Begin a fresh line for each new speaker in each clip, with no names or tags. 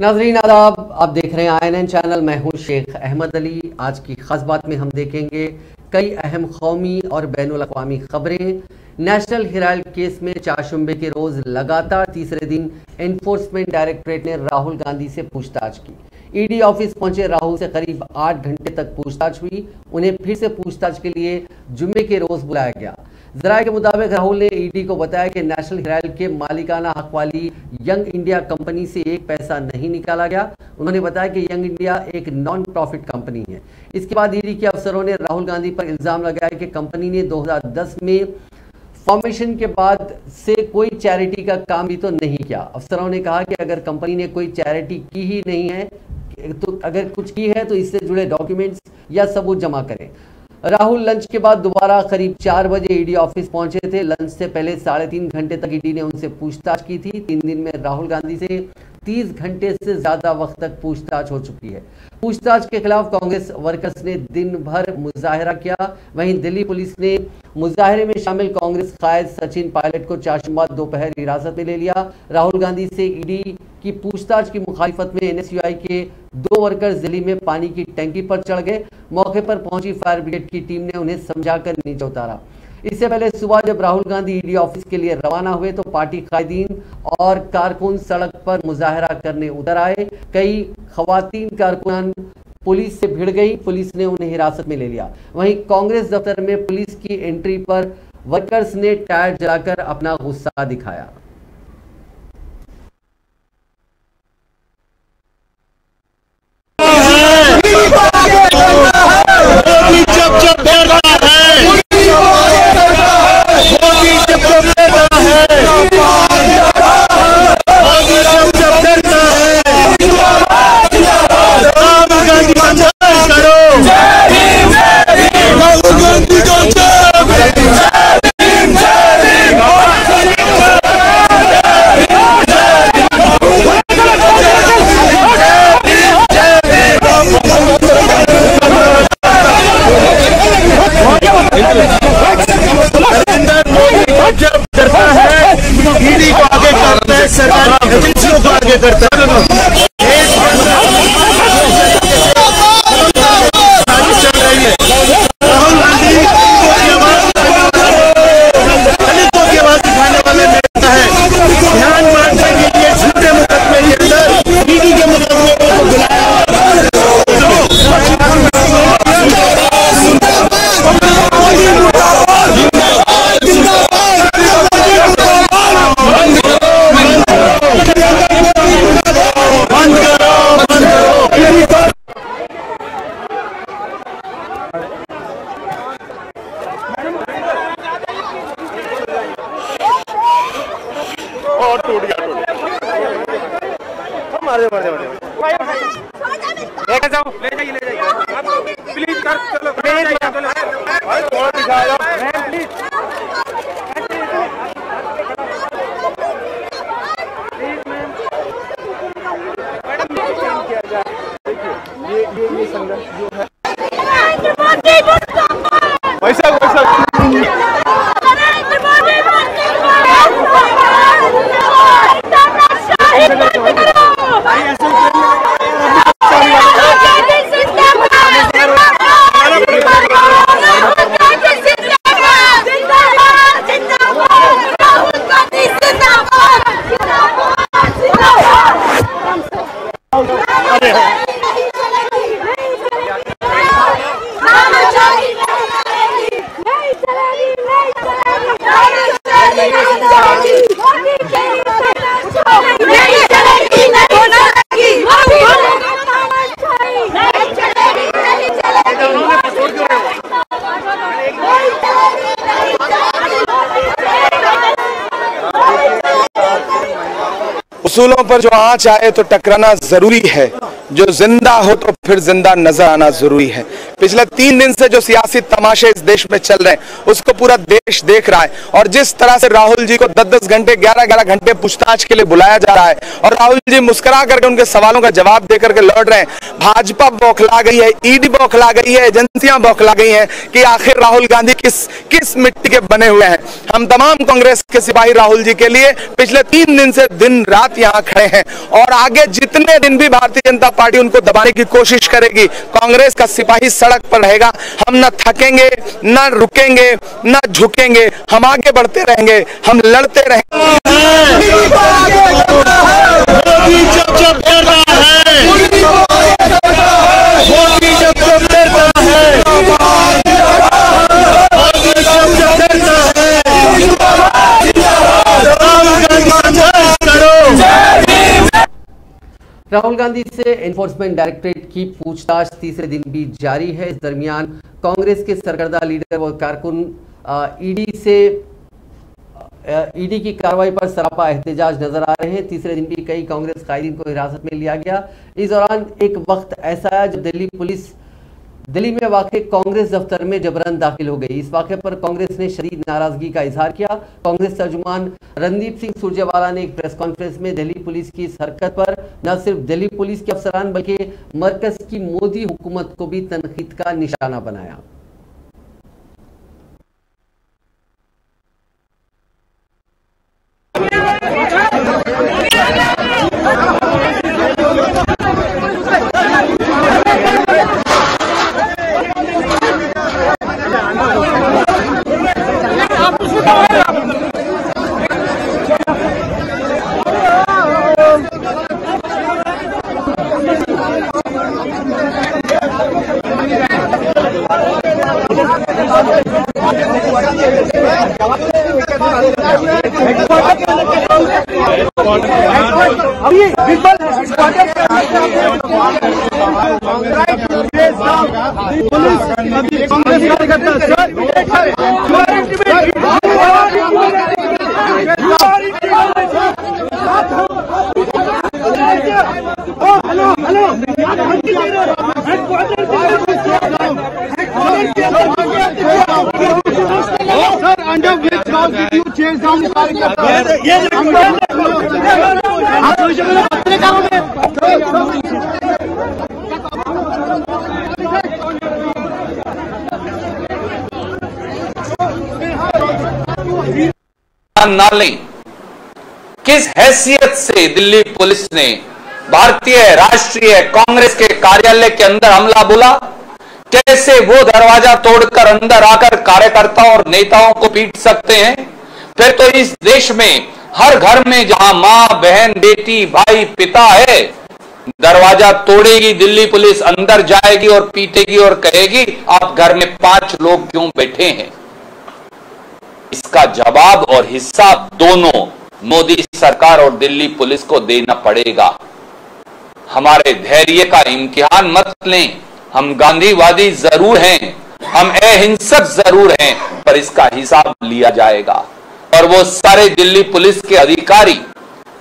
नाज़रीन आदाब, आप देख रहे हैं INN चैनल। मैं हूं शेख अहमद अली। आज की खास बात में हम देखेंगे कई अहम कौमी और बैनुल अक़वामी खबरें। नेशनल हेराल्ड केस में चारशंबे के रोज लगातार तीसरे दिन एनफोर्समेंट डायरेक्टरेट ने राहुल गांधी से पूछताछ की। ईडी ऑफिस पहुंचे राहुल से करीब 8 घंटे तक पूछताछ हुई। उन्हें फिर से पूछताछ के लिए जुम्मे के रोज बुलाया गया। ज़राए के मुताबिक राहुल ने ईडी को बताया कि नेशनल हेराल्ड के मालिकाना हक वाली यंग इंडिया कंपनी से एक पैसा नहीं निकाला गया। उन्होंने बताया कि यंग इंडिया एक नॉन प्रॉफिट कंपनी है। इसके बाद ईडी के अफसरों ने राहुल गांधी पर इल्ज़ाम लगाया कि कंपनी ने 2010 में फॉर्मेशन के बाद से कोई चैरिटी का काम भी तो नहीं किया। अफसरों ने कहा कि अगर कंपनी ने कोई चैरिटी की ही नहीं है तो अगर कुछ की है तो इससे जुड़े डॉक्यूमेंट्स या सबूत जमा करें। राहुल लंच के बाद दोबारा करीब 4 बजे ईडी ऑफिस पहुंचे थे। लंच से पहले 3.5 घंटे तक ईडी ने उनसे पूछताछ की थी। 3 दिन में राहुल गांधी से 30 घंटे से ज्यादा वक्त तक पूछताछ हो चुकी है। पूछताछ के खिलाफ कांग्रेस वर्कर्स ने दिन भर मुजाहरा किया। वहीं दिल्ली पुलिस ने मुजाहरे में शामिल कांग्रेस कायद सचिन पायलट को चारशंबा दोपहर हिरासत में ले लिया। राहुल गांधी से ईडी की पूछताछ की मुखालिफत में NSUI के 2 वर्कर्स दिल्ली में पानी की टंकी पर चढ़ गए। मौके पर पहुंची फायर ब्रिगेड की टीम ने उन्हें समझाकर नीचे उतारा। इससे पहले सुबह जब राहुल गांधी ईडी ऑफिस के लिए रवाना हुए तो पार्टी कायदीन और कारकुन सड़क पर मुजाहरा करने उतर आए। कई खवातीन कारकुनान पुलिस से भिड़ गई। पुलिस ने उन्हें हिरासत में ले लिया। वहीं कांग्रेस दफ्तर में पुलिस की एंट्री पर वर्कर्स ने टायर जलाकर अपना गुस्सा दिखाया।
ईडी को आगे करता है, सरकारी एजेंसियों को आगे करता है। चल रही है राहुल गांधी दलितों की आवाज उठाने वाले नेता है। ध्यान मानने के लिए झूठे मुकदमे के अंदर ईडी के मुकदमे को बुलाया। और टूट गया लेके जाओ, ले जाइए आप प्लीज कर, चलो थोड़ा दिखाओ प्लीज। ये संघर्ष जो है वैसा उसूलों पर जो आंच आए तो टकराना जरूरी है। जो जिंदा हो तो फिर जिंदा नजर आना जरूरी है। पिछले 3 दिन से जो सियासी तमाशे इस देश में चल रहे हैं उसको पूरा देश देख रहा है। और जिस तरह से राहुल जी को 10-10 घंटे 11-11 घंटे पूछताछ के लिए बुलाया जा रहा है और राहुल जी मुस्कुरा करके उनके सवालों का जवाब दे करके लौट रहे हैं। भाजपा बौखला गई है, ईडी बौखला गई है, एजेंसियां बौखला गई हैं कि आखिर राहुल गांधी किस मिट्टी के बने हुए हैं। हम तमाम कांग्रेस के सिपाही राहुल जी के लिए पिछले 3 दिन से दिन रात साथ यहाँ खड़े हैं और आगे जितने दिन भी भारतीय जनता पार्टी उनको दबाने की कोशिश करेगी, कांग्रेस का सिपाही सड़क पर रहेगा। हम न थकेंगे, न रुकेंगे, न झुकेंगे, हम आगे बढ़ते रहेंगे, हम लड़ते रहेंगे।
राहुल गांधी से एनफोर्समेंट डायरेक्टरेट की पूछताछ तीसरे दिन भी जारी है। इस दरमियान कांग्रेस के सरकर्दा लीडर और कारकुन ईडी की कार्रवाई पर सरापा एहतजाज नजर आ रहे हैं। तीसरे दिन भी कई कांग्रेस कायदीन को हिरासत में लिया गया। इस दौरान एक वक्त ऐसा आया जब दिल्ली में वाक़े कांग्रेस दफ्तर में जबरन दाखिल हो गई। इस वाक़े पर कांग्रेस ने शदीद नाराजगी का इजहार किया। कांग्रेस तर्जुमान रणदीप सिंह सुरजेवाला ने एक प्रेस कॉन्फ्रेंस में दिल्ली पुलिस की इस हरकत पर न सिर्फ दिल्ली पुलिस के अफसरान बल्कि मरकज की मोदी हुकूमत को भी तनकीद का निशाना बनाया।
ना लें, किस हैसियत से दिल्ली पुलिस ने भारतीय राष्ट्रीय कांग्रेस के कार्यालय के अंदर हमला बोला, कैसे वो दरवाजा तोड़कर अंदर आकर कार्यकर्ताओं और नेताओं को पीट सकते हैं। फिर तो इस देश में हर घर में जहां मां, बहन, बेटी, भाई, पिता है, दरवाजा तोड़ेगी दिल्ली पुलिस, अंदर जाएगी और पीटेगी और कहेगी आप घर में 5 लोग क्यों बैठे हैं। इसका जवाब और हिसाब दोनों मोदी सरकार और दिल्ली पुलिस को देना पड़ेगा। हमारे धैर्य का इम्तिहान मत लें। हम गांधीवादी जरूर हैं, हम अहिंसक जरूर हैं, पर इसका हिसाब लिया जाएगा। और वो सारे दिल्ली पुलिस के अधिकारी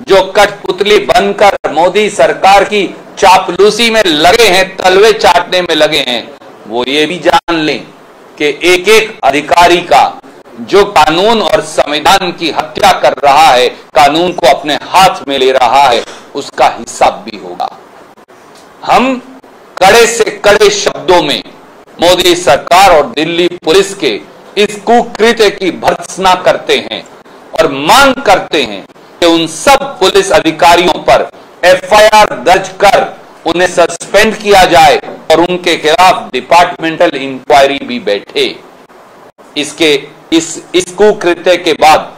जो कठपुतली बनकर मोदी सरकार की चापलूसी में लगे हैं, तलवे चाटने में लगे हैं, वो ये भी जान लें कि एक एक अधिकारी का जो कानून और संविधान की हत्या कर रहा है, कानून को अपने हाथ में ले रहा है, उसका हिसाब भी होगा। हम कड़े से कड़े शब्दों में मोदी सरकार और दिल्ली पुलिस के इस कुकृत्य की भर्त्सना करते हैं और मांग करते हैं कि उन सब पुलिस अधिकारियों पर एफआईआर दर्ज कर उन्हें सस्पेंड किया जाए और उनके खिलाफ डिपार्टमेंटल इंक्वायरी भी बैठे। इस कुकृत्य के बाद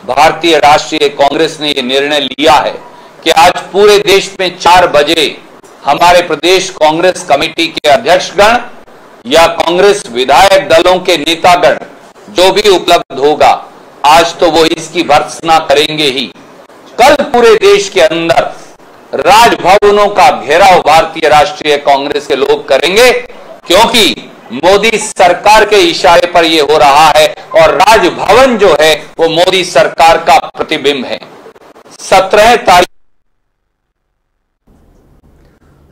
भारतीय राष्ट्रीय कांग्रेस ने यह निर्णय लिया है कि आज पूरे देश में 4 बजे हमारे प्रदेश कांग्रेस कमेटी के अध्यक्षगण या कांग्रेस विधायक दलों के नेतागण जो भी उपलब्ध होगा, आज तो वो इसकी भर्त्सना करेंगे ही। कल पूरे देश के अंदर राजभवनों का घेराव भारतीय राष्ट्रीय कांग्रेस के लोग करेंगे, क्योंकि मोदी सरकार के इशारे पर यह हो रहा है और राजभवन जो है वो मोदी सरकार का प्रतिबिंब है। 17 तारीख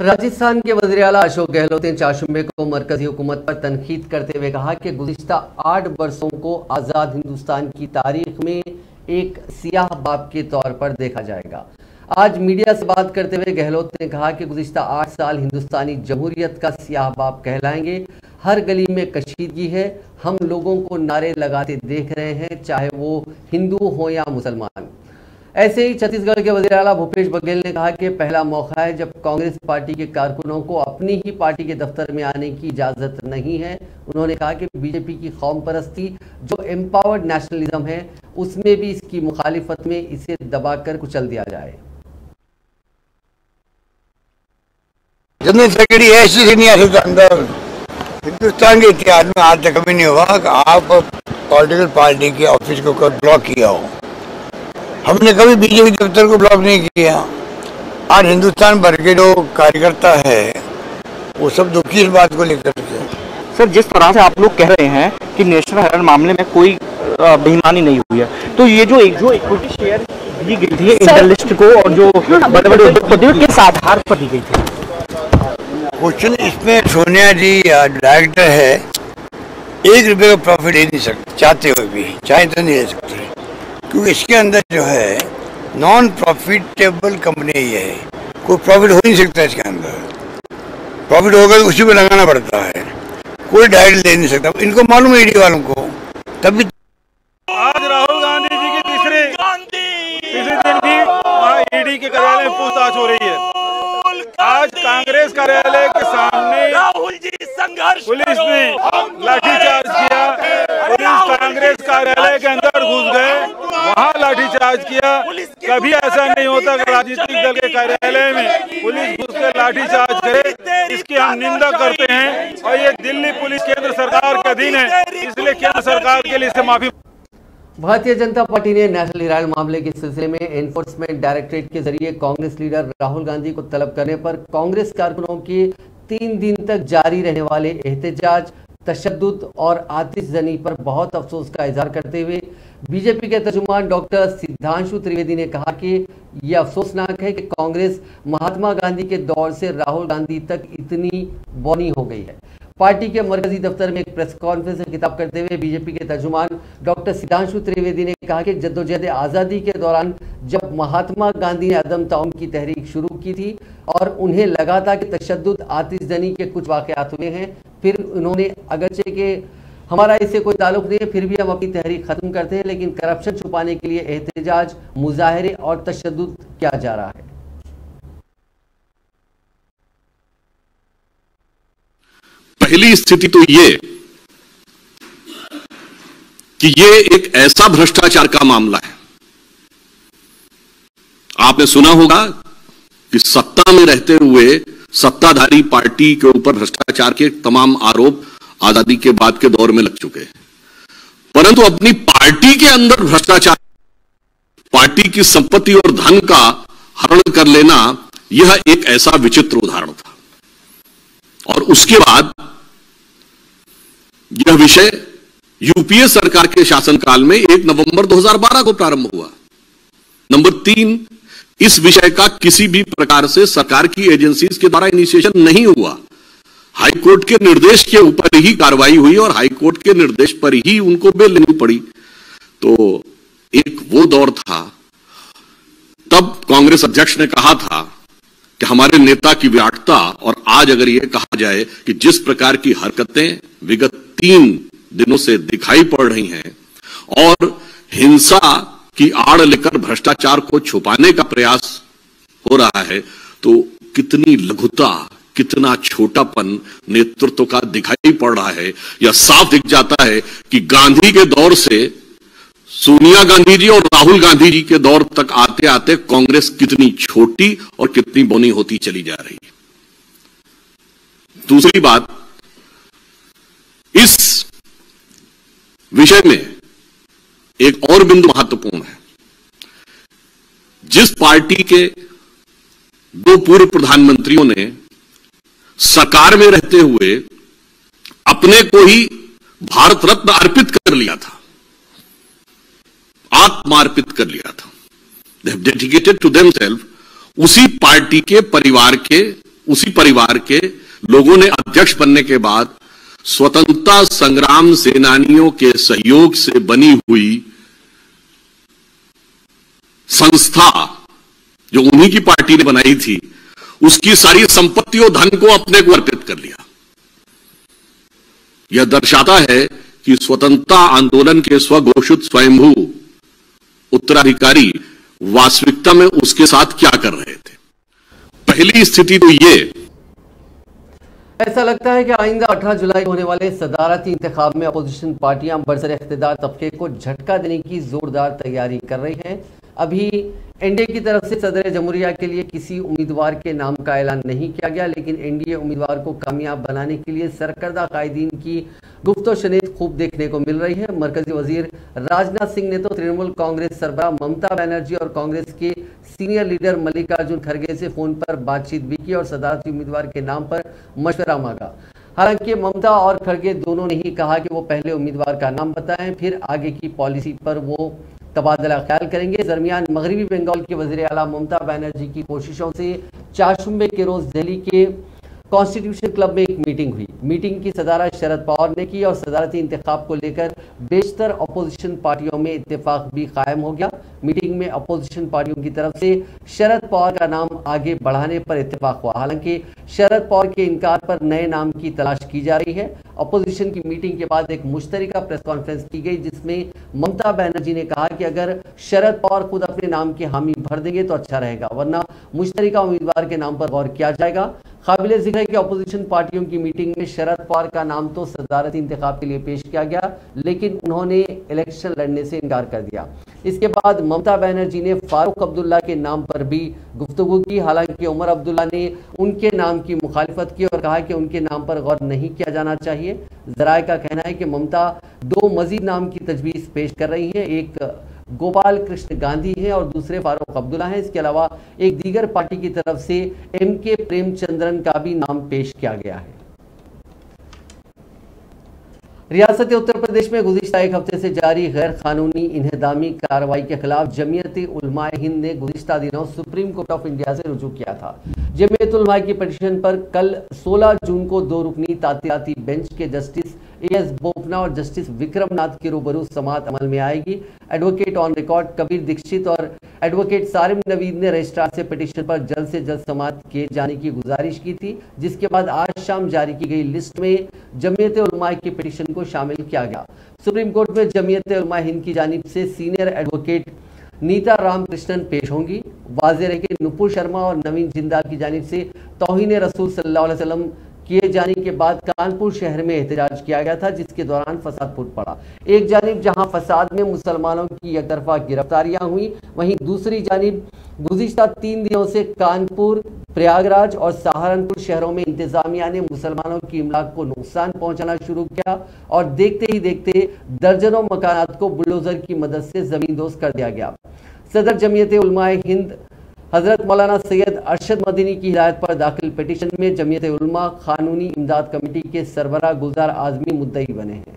राजस्थान के वज़ीर आला अशोक गहलोत ने चाशुम्बे को मरकजी हुकूमत पर तनकीद करते हुए कहा कि गुज़िश्ता 8 वर्षों को आज़ाद हिंदुस्तान की तारीख में एक सियाह बाब के तौर पर देखा जाएगा। आज मीडिया से बात करते हुए गहलोत ने कहा कि गुज़िश्ता 8 साल हिंदुस्तानी जमहूरियत का सियाह बाब कहलाएंगे। हर गली में कशीदगी है, हम लोगों को नारे लगाते देख रहे हैं, चाहे वो हिंदू हो या मुसलमान। ऐसे ही छत्तीसगढ़ के वज़ीर आला भूपेश बघेल ने कहा कि पहला मौका है जब कांग्रेस पार्टी के कारकुनों को अपनी ही पार्टी के दफ्तर में आने की इजाजत नहीं है। उन्होंने कहा कि बीजेपी की कौम परस्ती जो एम्पावर्ड नेशनलिज्म है उसमें भी इसकी मुखालिफत में इसे दबाकर कुचल दिया जाए।
जनरल सेक्रेटरी ऐसी ही नहीं आ सकता अंदर। हिंदुस्तान के इतिहास में आज तक कभी नहीं हुआ कि आप पॉलिटिकल पार्टी के ऑफिस को ब्लॉक किया हो। हमने कभी बीजेपी दफ्तर को ब्लॉक नहीं किया। आज हिंदुस्तान भर के जो कार्यकर्ता है वो सब दुखी इस बात को लेकर के।
सर, जिस तरह से आप लोग कह रहे हैं कि नेशनल हेराल्ड मामले में कोई बेईमानी नहीं हुई है, तो ये जो इक्विटी शेयर दी गई थी इंटरलिस्ट को और जो बड़े बड़े उद्योगपतियों किस आधार पर दी गई थी?
क्वेश्चन इसमें सोनिया जी डायरेक्टर है, 1 रुपये का प्रॉफिट ले नहीं सकते, चाहते हुए भी चाहे तो नहीं ले सकते, क्योंकि इसके अंदर जो है नॉन प्रॉफिटेबल कंपनी ये है, कोई प्रॉफिट हो नहीं सकता इसके अंदर। प्रॉफिट होगा तो उसी को लगाना पड़ता है, कोई डायरेक्ट ले नहीं सकता। इनको मालूम है ईडी वालों को। तभी
आज राहुल गांधी जी की तीसरे दिन भी ईडी के कार्यालय में पूछताछ हो रही है। आज कांग्रेस कार्यालय के सामने राहुल जी संघर्ष पुलिस ने लाठीचार्ज किया। पुलिस कांग्रेस कार्यालय के अंदर घुस गए, वहां लाठीचार्ज किया। कभी ऐसा नहीं होता कि राजनीतिक दल के कार्यालय में पुलिस घुस के लाठीचार्ज करे। इसकी हम निंदा करते हैं और ये दिल्ली पुलिस केंद्र सरकार के अधीन है, इसलिए केंद्र सरकार के लिए इसे माफी।
भारतीय जनता पार्टी ने नेशनल हेराल्ड मामले के सिलसिले में एनफोर्समेंट डायरेक्टरेट के जरिए कांग्रेस लीडर राहुल गांधी को तलब करने पर कांग्रेस कारकुनों के 3 दिन तक जारी रहने वाले एहतजाज, तशद्दुद और आतिशजनी पर बहुत अफसोस का इजहार करते हुए बीजेपी के तर्जुमान डॉक्टर सिद्धांशु त्रिवेदी ने कहा कि यह अफसोसनाक है कि कांग्रेस महात्मा गांधी के दौर से राहुल गांधी तक इतनी बौनी हो गई है। पार्टी के मरकजी दफ्तर में एक प्रेस कॉन्फ्रेंस में खिताब करते हुए बीजेपी के तर्जुमान डॉक्टर सिद्धांशु त्रिवेदी ने कहा कि जद्दोजहद आज़ादी के दौरान जब महात्मा गांधी ने अदम ताउन की तहरीक शुरू की थी और उन्हें लगा था कि तशद्दुद, आतिशजनी के कुछ वाक़यात हुए हैं, फिर उन्होंने अगरचे के हमारा इससे कोई ताल्लुक नहीं है, फिर भी हम अपनी तहरीक ख़त्म करते हैं, लेकिन करप्शन छुपाने के लिए एहतजाज, मुजाहरे और तशद्दुद किया जा रहा है।
पहली स्थिति तो ये कि ये एक ऐसा भ्रष्टाचार का मामला है। आपने सुना होगा कि सत्ता में रहते हुए सत्ताधारी पार्टी के ऊपर भ्रष्टाचार के तमाम आरोप आजादी के बाद के दौर में लग चुके हैं, परंतु अपनी पार्टी के अंदर भ्रष्टाचार, पार्टी की संपत्ति और धन का हरण कर लेना, यह एक ऐसा विचित्र उदाहरण था। और उसके बाद यह विषय यूपीए सरकार के शासनकाल में 1 नवंबर 2012 को प्रारंभ हुआ। नंबर 3, इस विषय का किसी भी प्रकार से सरकार की एजेंसीज के द्वारा इनिशिएशन नहीं हुआ। हाईकोर्ट के निर्देश के ऊपर ही कार्रवाई हुई और हाईकोर्ट के निर्देश पर ही उनको बेल लेनी पड़ी। तो एक वो दौर था, तब कांग्रेस अध्यक्ष ने कहा था कि हमारे नेता की विराटता, और आज अगर यह कहा जाए कि जिस प्रकार की हरकतें विगत 3 दिनों से दिखाई पड़ रही हैं और हिंसा की आड़ लेकर भ्रष्टाचार को छुपाने का प्रयास हो रहा है, तो कितनी लघुता, कितना छोटापन नेतृत्व का दिखाई पड़ रहा है। यह साफ दिख जाता है कि गांधी के दौर से सोनिया गांधी जी और राहुल गांधी जी के दौर तक आते आते कांग्रेस कितनी छोटी और कितनी बौनी होती चली जा रही है। दूसरी बात, इस विषय में एक और बिंदु महत्वपूर्ण है। जिस पार्टी के 2 पूर्व प्रधानमंत्रियों ने सरकार में रहते हुए अपने को ही भारत रत्न अर्पित कर लिया था, आत्मार्पित कर लिया था, they have dedicated to themselves, उसी पार्टी के परिवार के लोगों ने अध्यक्ष बनने के बाद स्वतंत्रता संग्राम सेनानियों के सहयोग से बनी हुई संस्था जो उन्हीं की पार्टी ने बनाई थी, उसकी सारी संपत्ति और धन को अपने को अर्पित कर लिया। यह दर्शाता है कि स्वतंत्रता आंदोलन के स्वघोषित स्वयंभू उत्तराधिकारी वास्तविकता में उसके साथ क्या कर रहे थे। पहली स्थिति तो ये,
ऐसा लगता है कि आइंदा 18 जुलाई होने वाले सदारती इंतखाब में अपोजिशन पार्टियां बरसर इख्तिदार तबके को झटका देने की जोरदार तैयारी कर रही हैं। अभी एनडीए की तरफ से सदर जमहूरिया के लिए किसी उम्मीदवार के नाम का ऐलान नहीं किया गया, लेकिन एनडीए उम्मीदवार को कामयाब बनाने के लिए सरकर्दा कायदीन की गुफ्तो-शनीद खूब देखने को मिल रही है। मरकजी वजीर राजनाथ सिंह ने तो तृणमूल कांग्रेस सरबराह ममता बनर्जी और कांग्रेस के सीनियर लीडर मल्लिकार्जुन खड़गे से फोन पर बातचीत भी की और सदारती उम्मीदवार के नाम पर मशवरा मांगा। हालांकि ममता और खड़गे दोनों ने ही कहा कि वो पहले उम्मीदवार का नाम बताएं, फिर आगे की पॉलिसी पर वो तबादला ख्याल करेंगे। दरमियान मगरबी बंगाल के वज़ीर आला ममता बनर्जी की कोशिशों से चारशंबे के रोज दिल्ली के कॉन्स्टिट्यूशन क्लब में एक मीटिंग हुई। मीटिंग की सदारत शरद पवार ने की और सदारती इंतखाब को लेकर बेशतर अपोजिशन पार्टियों में इत्तेफाक भी कायम हो गया। मीटिंग में अपोजिशन पार्टियों की तरफ से शरद पवार का नाम आगे बढ़ाने पर इत्तेफाक हुआ। हालांकि शरद पवार के इनकार पर नए नाम की तलाश की जा रही है। अपोजिशन की मीटिंग के बाद एक मुश्तरका प्रेस कॉन्फ्रेंस की गई, जिसमें ममता बनर्जी ने कहा कि अगर शरद पवार खुद अपने नाम की हामी भर देंगे तो अच्छा रहेगा, वरना मुश्तरका उम्मीदवार के नाम पर गौर किया जाएगा। काबिल जिक्र है कि अपोजिशन पार्टियों की मीटिंग में शरद पवार का नाम तो सदारती इंतखाब के लिए पेश किया गया, लेकिन उन्होंने इलेक्शन लड़ने से इनकार कर दिया। इसके बाद ममता बनर्जी ने फारूक अब्दुल्ला के नाम पर भी गुफ्तगू की। हालांकि उमर अब्दुल्ला ने उनके नाम की मुखालिफत की और कहा कि उनके नाम पर गौर नहीं किया जाना चाहिए। जराये का कहना है कि ममता दो मजीद नाम की तजवीज़ पेश कर रही है, एक गोपाल कृष्ण गांधी है और दूसरे फारूक अब्दुल्ला हैं। इसके अलावा एक दीगर पार्टी की तरफ से एमके प्रेमचंद्रन का भी नाम पेश किया गया है। रियासत उत्तर प्रदेश में गुज़िश्ता एक हफ्ते से जारी गैर कानूनी इन्हदामी कार्रवाई के खिलाफ जमीयत उलमाए हिंद ने गुज़िश्ता दिनों सुप्रीम कोर्ट ऑफ इंडिया से रुजू किया था। जमीयत उलमा की पिटीशन पर कल 16 जून को 2 रुकनी तातीराती बेंच के जस्टिस एएस बोपन्ना और जस्टिस विक्रमनाथ के रूबरू समाअत अमल में आएगी। Advocate on record Kabir Dixit और एडवोकेट सारिम नवीद ने रजिस्ट्रार से पिटीशन पर जल्द से जल्द समाअत किए जाने की गुजारिश की थी, जिसके बाद आज शाम जारी की गई लिस्ट में जमीयत उलमा की पिटीशन को शामिल किया गया। सुप्रीम कोर्ट में जमीयत उलमा हिंद की जानिब से सीनियर एडवोकेट नीता रामकृष्णन पेश होंगी। वाज़ेह है कि नुपुर शर्मा और नवीन जिंदाल की जानिब से तौहीन रसूल सल्लल्लाहु अलैहि वसल्लम किए जाने के बाद कानपुर शहर में एहतजाज किया गया था, जिसके दौरान फसाद फूट पड़ा। एक जानिब जहां फसाद में मुसलमानों की एकतरफा गिरफ्तारियां हुई, वहीं दूसरी जानिब गुज़िश्ता 3 दिनों से कानपुर, प्रयागराज और सहारनपुर शहरों में इंतजामिया ने मुसलमानों की इमलाक को नुकसान पहुंचाना शुरू किया और देखते ही देखते दर्जनों मकानात को बुलडोजर की मदद से जमींदोज कर दिया गया। सदर जमीयत उलमाए हिंद हजरत मौलाना सैयद अरशद मदनी की हिदायत पर दाखिल पिटीशन में जमीयत उलमा कानूनी इमदाद कमेटी के सरबराह गुलजार आजमी मुद्दई बने हैं।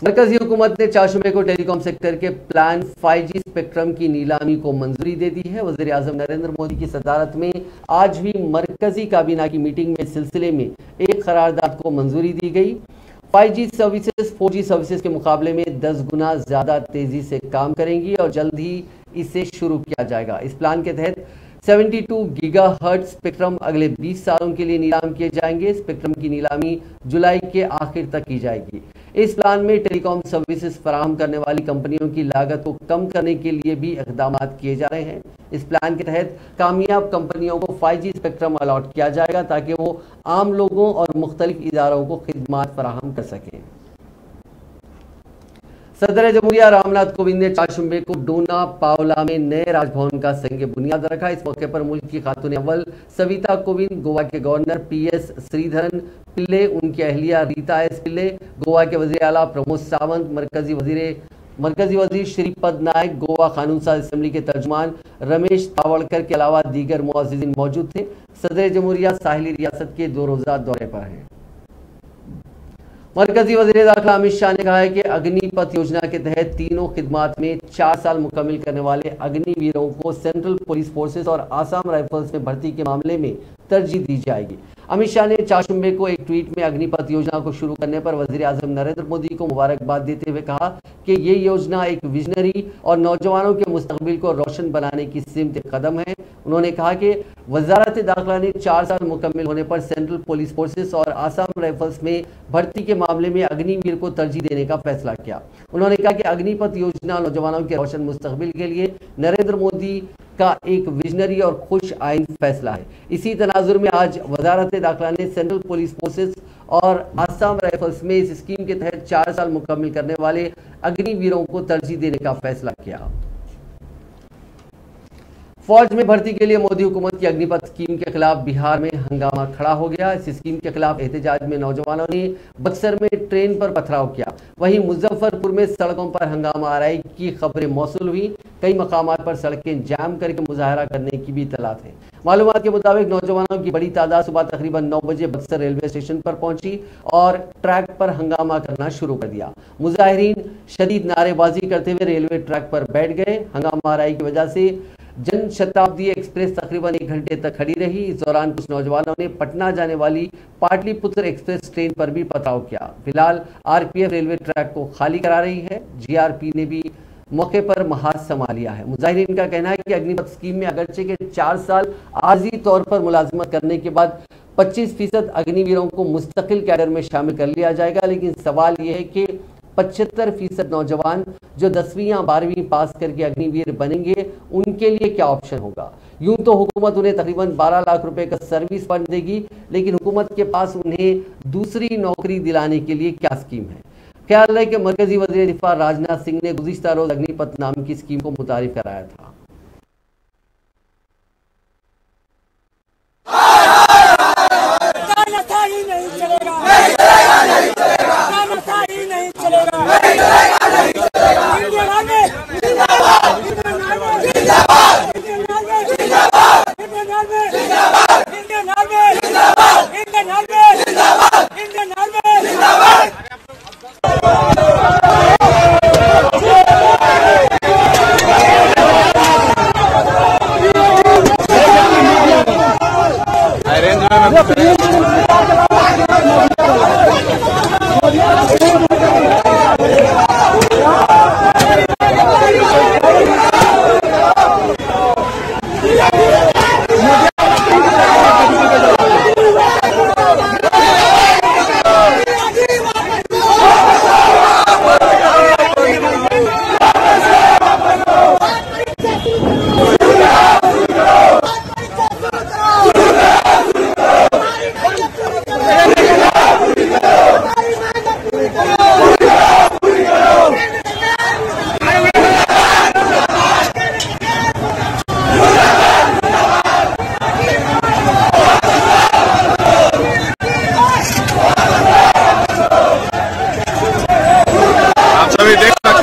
मरकजी हुकूमत ने चारशंबे को टेलीकॉम सेक्टर के प्लान 5G स्पेक्ट्रम की नीलामी को मंजूरी दे दी है। वज़ीर आज़म नरेंद्र मोदी की सदारत में आज हुई मरकजी काबीना की मीटिंग में इस सिलसिले में एक करारदाद को मंजूरी दी गई। 5G सर्विसेज 4G सर्विसेज के मुकाबले में 10 गुना ज़्यादा तेज़ी से काम करेंगी और जल्द ही इसे शुरू किया जाएगा। इस प्लान के तहत 72 गीगाहर्ट्ज स्पेक्ट्रम अगले 20 सालों के लिए नीलाम किए जाएंगे। स्पेक्ट्रम की नीलामी जुलाई के आखिर तक की जाएगी। इस प्लान में टेलीकॉम सर्विसेज फराहम करने वाली कंपनियों की लागत को कम करने के लिए भी इक़दाम किए जा रहे हैं। इस प्लान के तहत कामयाब कंपनियों को 5G स्पेक्ट्रम अलॉट किया जाएगा ताकि वो आम लोगों और मुख्तलिफ इदारों को खिदमात फराहम कर सकें। सदर जमहूरिया रामनाथ कोविंद ने चारशंबे को डोना पावला में नए राजभवन का संग बुनियाद रखा। इस मौके पर मुल्क की खातून अव्वल सविता कोविंद, गोवा के गवर्नर PS श्रीधरन पिल्ले, उनकी अहलिया रीता S पिल्ले, गोवा के वज़ीर आला प्रमोद सावंत, मरकजी वजीर श्रीपद नायक, गोवा कानून साज असेंबली के तर्जुमान रमेश तावड़कर के अलावा दीगर मुअज़्ज़िज़ीन मौजूद थे। सदर जमहूरिया साहिली रियासत के 2 रोज़ा दौरे पर हैं। मरकजी वज़ीर दाखिला अमित शाह ने कहा है कि अग्निपथ योजना के तहत तीनों खिदमात में 4 साल मुकम्मिल करने वाले अग्निवीरों को सेंट्रल पुलिस फोर्सेस और आसाम राइफल्स में भर्ती के मामले में तरजीह दी जाएगी। अमित शाह ने चारशंबे को एक ट्वीट में अग्निपथ योजना को शुरू करने पर वज़ीर आज़म नरेंद्र मोदी को मुबारकबाद देते हुए कहा कि ये योजना एक विजनरी और नौजवानों के मुस्तकबिल को रोशन बनाने की सिमत कदम है। उन्होंने कहा कि वजारत दाखिला ने 4 साल मुकम्मल होने पर सेंट्रल पुलिस फोर्सेस और आसाम राइफल्स में भर्ती के मामले में अग्निवीर को तरजीह देने का फैसला किया। उन्होंने कहा कि अग्निपथ योजना नौजवानों के रोशन मुस्तकबिल के लिए नरेंद्र मोदी का एक विजनरी और खुश आइन फैसला है। इसी तनाजुर में आज वजारत दाखिला ने सेंट्रल पुलिस फोर्सेस और आसाम राइफल्स में इस स्कीम के तहत 4 साल मुकम्मल करने वाले अग्निवीरों को तरजीह देने का फैसला किया। फौज में भर्ती के लिए मोदी हुकूमत की अग्निपथ स्कीम के खिलाफ बिहार में हंगामा खड़ा हो गया। इस स्कीम के खिलाफ एहतजाज में नौजवानों ने बक्सर में ट्रेन पर पथराव किया। वहीं मुजफ्फरपुर में सड़कों पर हंगामा आराई की खबरें मौसूल हुई। कई मकामात पर सड़कें जाम करके मुजाहरा करने की भी इत्तलात है। मालूमात के मुताबिक नौजवानों की बड़ी तादाद सुबह तकरीबन 9 बजे बक्सर रेलवे स्टेशन पर पहुंची और ट्रैक पर हंगामा करना शुरू कर दिया। मुजाहिरीन शदीद नारेबाजी करते हुए रेलवे ट्रैक पर बैठ गए। हंगामा आराई की वजह से जन शताब्दी एक्सप्रेस तकरीबन 1 घंटे तक खड़ी रही। इस दौरान कुछ नौजवानों ने पटना जाने वाली पाटलिपुत्र एक्सप्रेस ट्रेन पर भी पथराव किया। फिलहाल आरपीएफ रेलवे ट्रैक को खाली करा रही है। जीआरपी ने भी मौके पर महाज संभाल लिया है। मुजाहिरीन का कहना है कि अग्निपथ स्कीम में अगरचे के 4 साल आर्जी तौर पर मुलाजमत करने के बाद 25% अग्निवीरों को मुस्तकिल कैडर में शामिल कर लिया जाएगा, लेकिन सवाल यह है कि 75% नौजवान जो 10वीं या 12वीं पास करके अग्निवीर बनेंगे उनके लिए क्या ऑप्शन होगा। यूं तो हुकूमत उन्हें तकरीबन 12 लाख रुपए का सर्विस फंड देगी, लेकिन हुकूमत के पास उन्हें दूसरी नौकरी दिलाने के लिए क्या स्कीम है। ख्याल रहे कि मरकजी वज़ीर दिफा राजनाथ सिंह ने गुज़िश्ता रोज अग्निपथ नाम की स्कीम को मुतारिफ कराया था।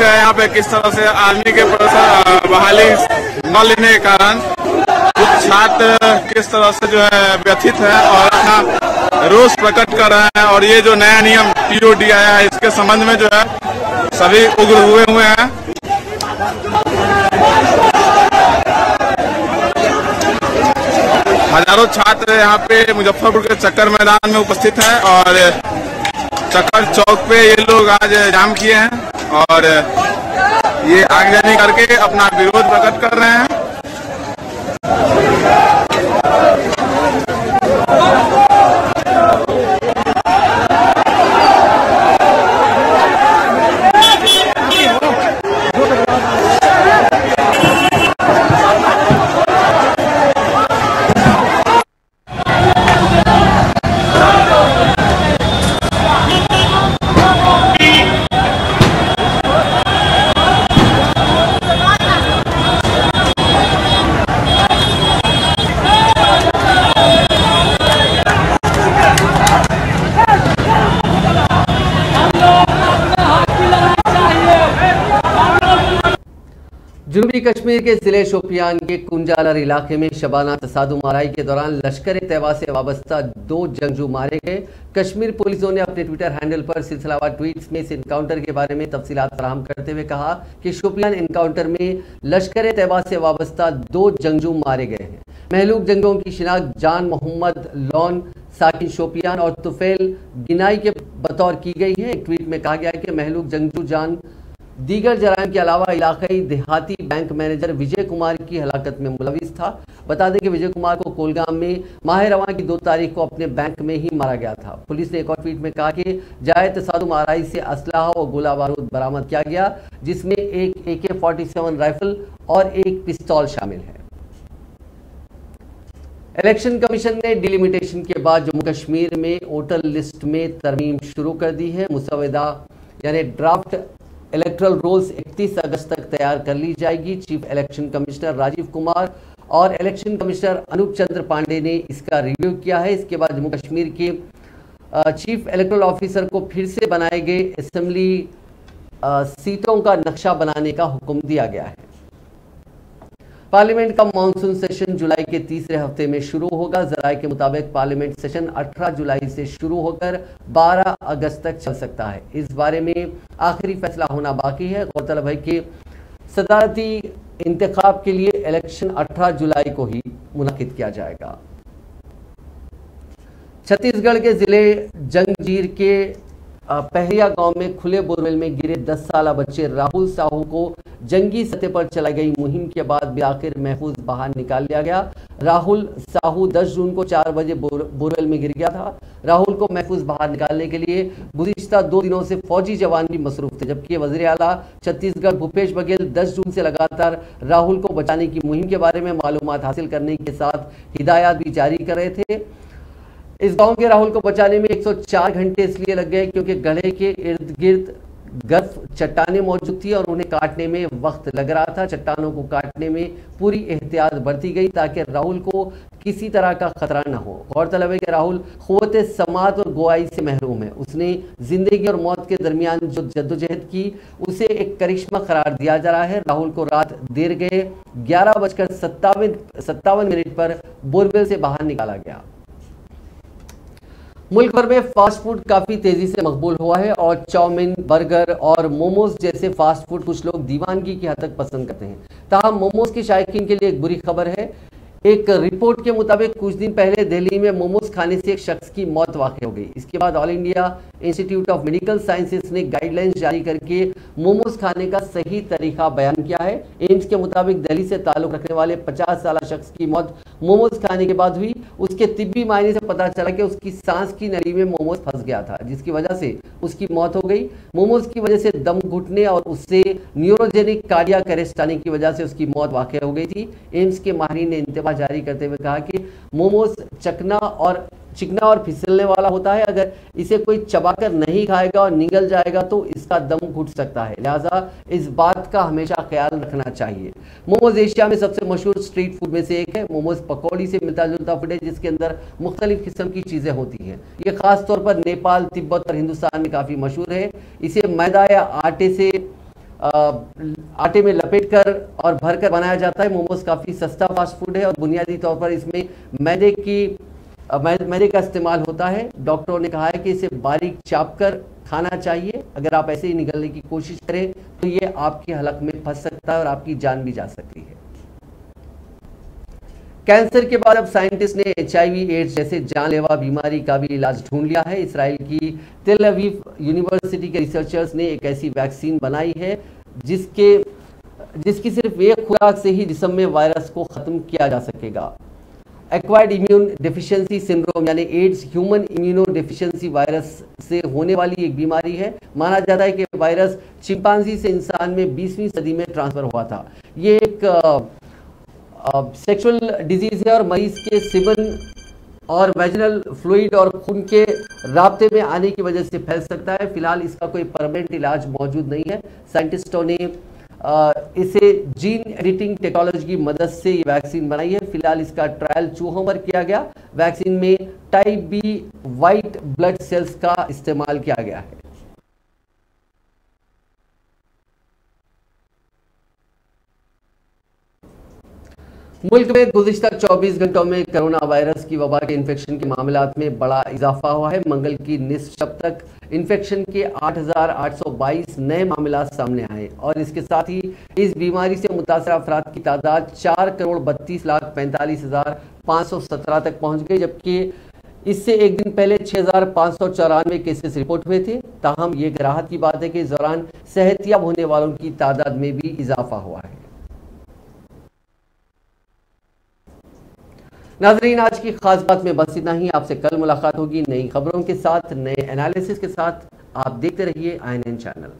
यहाँ पे किस तरह से आर्मी के बहाली न लेने के कारण कुछ छात्र किस तरह से जो है व्यथित है और अपना रोष प्रकट कर रहे हैं। और ये जो नया नियम टीओडी आया है इसके संबंध में जो है सभी उग्र हुए हैं। हजारों छात्र यहाँ पे मुजफ्फरपुर के चक्कर मैदान में उपस्थित हैं और चक्कर चौक पे ये लोग आज जाम किए हैं और ये आगजनी करके अपना विरोध प्रकट कर रहे हैं।
जनूबी कश्मीर के जिले शोपियान के कुंजालर इलाके में शबाना तसादुम आराई के दौरान लश्कर तैयबा से वाबस्ता 2 जंगजू मारे गए। कश्मीर पुलिसों ने अपने ट्विटर हैंडल पर सिलसिलावार ट्वीट्स में इस इनकाउंटर के बारे में तफसीलात फराहम करते हुए कहा कि शोपियान इनकाउंटर में लश्कर तैयबा से वाबस्ता 2 जंगजू मारे गए हैं। महलूक जंगजूओं की शिनाख्त जान मोहम्मद लॉन साकिन शोपियान और तुफैल गिनाई के बतौर की गई है। एक ट्वीट में कहा गया है कि महलूक जंगजू जान दीगर जराइम के अलावा इलाकाई देहाती बैंक मैनेजर विजय कुमार की हलाकत में मुलविस था। बता दें कि विजय कुमार को कोलगाम में माह रवां की 2 तारीख को अपने बैंक में ही मारा गया था। पुलिस ने एक और ट्वीट में कहा कि जायद साधु महाराज से असलाह और गोला बारूद बरामद किया गया, जिसमें एक AK-47 राइफल और एक पिस्तौल शामिल है। इलेक्शन कमीशन ने डिलिमिटेशन के बाद जम्मू कश्मीर में वोटर लिस्ट में तरमीम शुरू कर दी है। मुसवदा यानी ड्राफ्ट इलेक्टरल रोल्स 31 अगस्त तक तैयार कर ली जाएगी। Chief election commissioner Rajiv Kumar और इलेक्शन कमिश्नर अनूप चंद्र पांडे ने इसका रिव्यू किया है। इसके बाद जम्मू कश्मीर के चीफ इलेक्टरल ऑफिसर को फिर से बनाए गए असेंबली सीटों का नक्शा बनाने का हुक्म दिया गया है। पार्लियामेंट का मानसून सेशन जुलाई के तीसरे हफ्ते में शुरू होगा। जराये के मुताबिक पार्लियामेंट सेशन 18 जुलाई से शुरू होकर 12 अगस्त तक चल सकता है। इस बारे में आखिरी फैसला होना बाकी है। गौरतलब है कि सदारती इंतखाब के लिए इलेक्शन 18 जुलाई को ही मुनक्किद किया जाएगा। छत्तीसगढ़ के जिले जंगीर के पहरिया गांव में खुले बोरवेल में गिरे 10 साला बच्चे राहुल साहू को जंगी सतह पर चलाई गई मुहिम के बाद आखिर महफूज बाहर निकाल लिया गया। राहुल साहू 10 जून को 4 बजे बोरवेल में गिर गया था। राहुल को महफूज बाहर निकालने के लिए गुज़िश्ता 2 दिनों से फौजी जवान भी मसरूफ थे, जबकि वज़ीर आला छत्तीसगढ़ भूपेश बघेल 10 जून से लगातार राहुल को बचाने की मुहिम के बारे में मालूमात हासिल करने के साथ हिदायत भी जारी कर रहे थे। इस गांव के राहुल को बचाने में 104 घंटे इसलिए लग गए क्योंकि गढ़े के इर्द गिर्द गर्फ चट्टानें मौजूद थी और उन्हें काटने में वक्त लग रहा था। चट्टानों को काटने में पूरी एहतियात बरती गई ताकि राहुल को किसी तरह का खतरा न हो। गौरतलब है कि राहुल क़ुव्वत समात और गोवाई से महरूम है। उसने जिंदगी और मौत के दरमियान जो जद्दोजहद की उसे एक करिश्मा करार दिया जा रहा है। राहुल को रात देर गए 11:57 पर बोरवेल से बाहर निकाला गया। मुल्क भर में फास्ट फूड काफ़ी तेज़ी से मकबूल हुआ है और चाउमीन, बर्गर और मोमोज जैसे फास्ट फूड कुछ लोग दीवानगी की हद तक पसंद करते हैं। ताहम मोमोज के शायकीन के लिए एक बुरी खबर है। एक रिपोर्ट के मुताबिक कुछ दिन पहले दिल्ली में मोमोज खाने से एक शख्स की मौत वाक़ई हो गई। इसके बाद all India institute of medical sciences ने गाइडलाइंस जारी करके मोमोज खाने का सही तरीका बयान किया है। एम्स के मुताबिक दिल्ली से ताल्लुक़ रखने वाले 50 साला शख्स की मौत मोमोज खाने के बाद हुई। उसके तिब्बी मायने से पता चला कि उसकी सांस की नली में मोमोज फंस गया था, जिसकी वजह से उसकी मौत हो गई। मोमोज की वजह से दम घुटने और उससे न्यूरोजेनिक कार्डियक अरेस्ट आने की वजह से उसकी मौत वाक़ई हो गई थी। एम्स के माहिरीन ने इंतबा जारी करते हुए कहा कि मोमोज चिकना और फिसलने वाला होता है। अगर इसे कोई चबाकर नहीं खाएगा और निगल जाएगा तो इसका दम घुट सकता है, लिहाजा इस बात का हमेशा ख्याल रखना चाहिए। मोमोज एशिया में सबसे मशहूर स्ट्रीट फूड में से एक है। मोमोज पकौड़ी से मिलता जुलता फूड है जिसके अंदर मुख्तलिफ किस्म की चीज़ें होती हैं। ये खास तौर पर नेपाल, तिब्बत और हिंदुस्तान में काफ़ी मशहूर है। इसे मैदा या आटे में लपेटकर और भरकर बनाया जाता है। मोमोज काफ़ी सस्ता फास्ट फूड है और बुनियादी तौर पर इसमें मैदे का इस्तेमाल होता है। डॉक्टरों ने कहा है कि इसे बारीक चाप कर खाना चाहिए। अगर आप ऐसे ही निगलने की कोशिश करें तो ये आपकी हलक में फंस सकता है और आपकी जान भी जा सकती है। कैंसर के बाद अब साइंटिस्ट ने HIV एड्स जैसे जानलेवा बीमारी का भी इलाज ढूंढ लिया है। इसराइल की तेल अवीव यूनिवर्सिटी के रिसर्चर्स ने एक ऐसी वैक्सीन बनाई है जिसकी सिर्फ एक खुराक से ही जिस्म में वायरस को ख़त्म किया जा सकेगा। एक्वायर्ड इम्यून डेफिशिएंसी सिंड्रोम यानी AIDS human immuno deficiency virus से होने वाली एक बीमारी है। माना जाता है कि वायरस चिंपांजी से इंसान में 20वीं सदी में ट्रांसफ़र हुआ था। ये एक सेक्सुअल डिजीज़ है और मरीज के सीमन और वेजिनल फ्लूइड और खून के राब्ते में आने की वजह से फैल सकता है। फिलहाल इसका कोई परमानेंट इलाज मौजूद नहीं है। साइंटिस्टों ने इसे जीन एडिटिंग टेक्नोलॉजी की मदद से ये वैक्सीन बनाई है। फिलहाल इसका ट्रायल चूहों पर किया गया। वैक्सीन में type B white blood cells का इस्तेमाल किया गया है। मुल्क में गुज़िश्ता 24 घंटों में कोरोना वायरस की वबा के इन्फेक्शन के मामलात में बड़ा इजाफा हुआ है। मंगल की निस्फ शब तक इन्फेक्शन के 8,822 नए मामलात सामने आए और इसके साथ ही इस बीमारी से मुतासर अफराद की तादाद 4,32,45,517 तक पहुँच गई, जबकि इससे एक दिन पहले 6,594 केसेस रिपोर्ट हुए थे। ताहम ये एक राहत की बात है कि इस दौरान सेहतियाब होने वालों की तादाद में भी इजाफा हुआ है। नाजरीन, आज की खास बात में बस इतना ही। आपसे कल मुलाकात होगी नई खबरों के साथ, नए एनालिसिस के साथ। आप देखते रहिए INN चैनल।